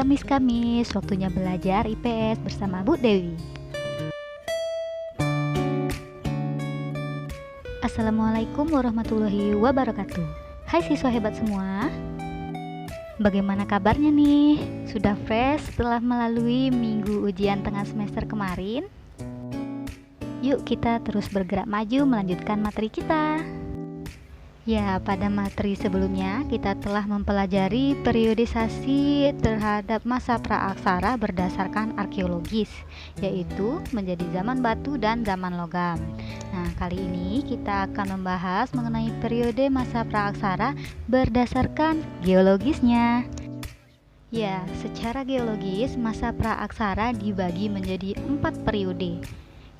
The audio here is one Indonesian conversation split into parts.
Kamis, waktunya belajar IPS bersama Bu Dewi. Assalamualaikum warahmatullahi wabarakatuh. Hai siswa hebat semua. Bagaimana kabarnya nih? Sudah fresh setelah melalui minggu ujian tengah semester kemarin? Yuk kita terus bergerak maju melanjutkan materi kita. Ya, pada materi sebelumnya kita telah mempelajari periodisasi terhadap masa praaksara berdasarkan arkeologis, yaitu menjadi zaman batu dan zaman logam. Nah, kali ini kita akan membahas mengenai periode masa praaksara berdasarkan geologisnya. Ya, secara geologis masa praaksara dibagi menjadi 4 periode,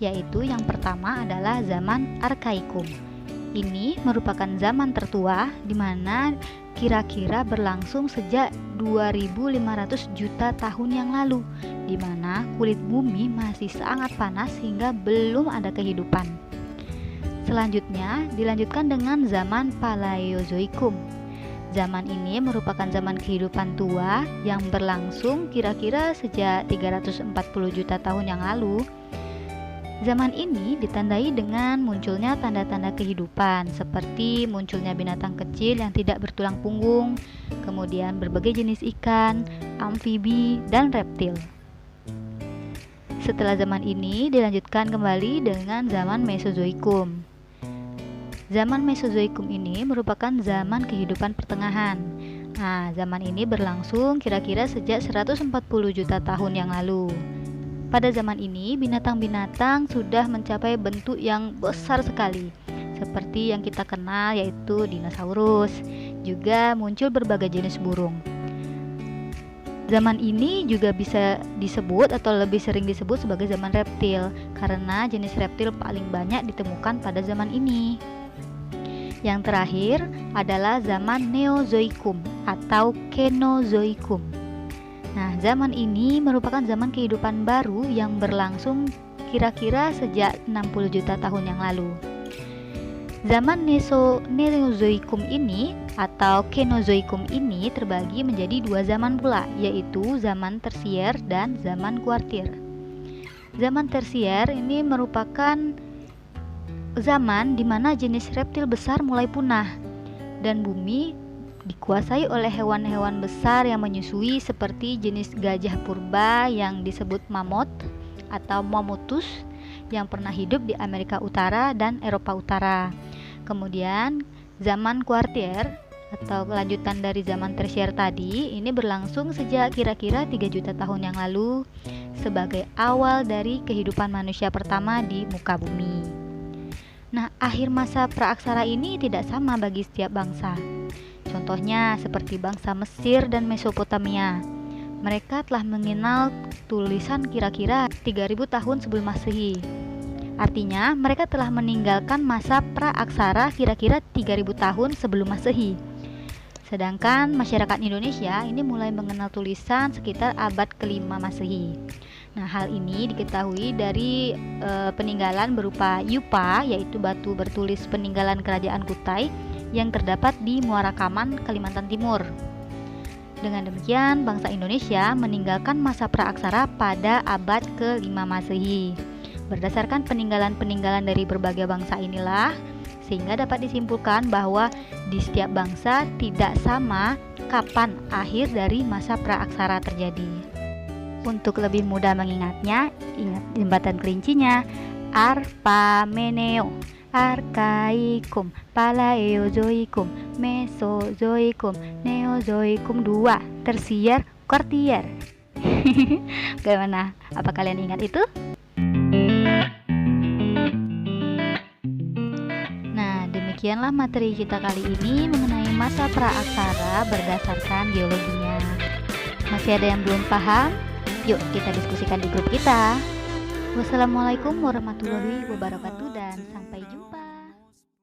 yaitu yang pertama adalah zaman Arkaikum. Ini merupakan zaman tertua di mana kira-kira berlangsung sejak 2500 juta tahun yang lalu, di mana kulit bumi masih sangat panas hingga belum ada kehidupan. Selanjutnya dilanjutkan dengan zaman Paleozoikum. Zaman ini merupakan zaman kehidupan tua yang berlangsung kira-kira sejak 340 juta tahun yang lalu. Zaman ini ditandai dengan munculnya tanda-tanda kehidupan seperti munculnya binatang kecil yang tidak bertulang punggung, kemudian berbagai jenis ikan, amfibi, dan reptil. Setelah zaman ini dilanjutkan kembali dengan zaman Mesozoikum. Zaman Mesozoikum ini merupakan zaman kehidupan pertengahan. Nah, zaman ini berlangsung kira-kira sejak 140 juta tahun yang lalu. Pada zaman ini, binatang-binatang sudah mencapai bentuk yang besar sekali, seperti yang kita kenal yaitu dinosaurus. Juga muncul berbagai jenis burung. Zaman ini juga bisa disebut atau lebih sering disebut sebagai zaman reptil, karena jenis reptil paling banyak ditemukan pada zaman ini. Yang terakhir adalah zaman Neozoikum atau Kenozoikum. Nah, zaman ini merupakan zaman kehidupan baru yang berlangsung kira-kira sejak 60 juta tahun yang lalu. Zaman Neozoikum ini atau Kenozoikum ini terbagi menjadi 2 zaman pula, yaitu zaman tersier dan zaman kuartir. Zaman tersier ini merupakan zaman di mana jenis reptil besar mulai punah dan bumi dikuasai oleh hewan-hewan besar yang menyusui seperti jenis gajah purba yang disebut mammoth atau Mammuthus yang pernah hidup di Amerika Utara dan Eropa Utara. Kemudian zaman kuartir atau kelanjutan dari zaman tersier tadi ini berlangsung sejak kira-kira 3 juta tahun yang lalu sebagai awal dari kehidupan manusia pertama di muka bumi. Nah, akhir masa praaksara ini tidak sama bagi setiap bangsa. Contohnya seperti bangsa Mesir dan Mesopotamia. Mereka telah mengenal tulisan kira-kira 3000 tahun sebelum Masehi. Artinya, mereka telah meninggalkan masa praaksara kira-kira 3000 tahun sebelum Masehi. Sedangkan masyarakat Indonesia ini mulai mengenal tulisan sekitar abad ke-5 Masehi. Nah, hal ini diketahui dari peninggalan berupa yupa, yaitu batu bertulis peninggalan kerajaan Kutai yang terdapat di Muara Kaman, Kalimantan Timur. Dengan demikian, bangsa Indonesia meninggalkan masa praaksara pada abad ke-5 Masehi. Berdasarkan peninggalan-peninggalan dari berbagai bangsa inilah, sehingga dapat disimpulkan bahwa di setiap bangsa tidak sama kapan akhir dari masa praaksara terjadi. Untuk lebih mudah mengingatnya, ingat jembatan kelincinya, Arpameneo, Arkaikum, Paleozoikum, Mesozoikum, Neozoikum 2, tersier, kuartier. Bagaimana? Apa kalian ingat itu? Nah, demikianlah materi kita kali ini mengenai masa praaksara berdasarkan geologinya. Masih ada yang belum paham? Yuk kita diskusikan di grup kita. Wassalamualaikum warahmatullahi wabarakatuh dan sampai jumpa.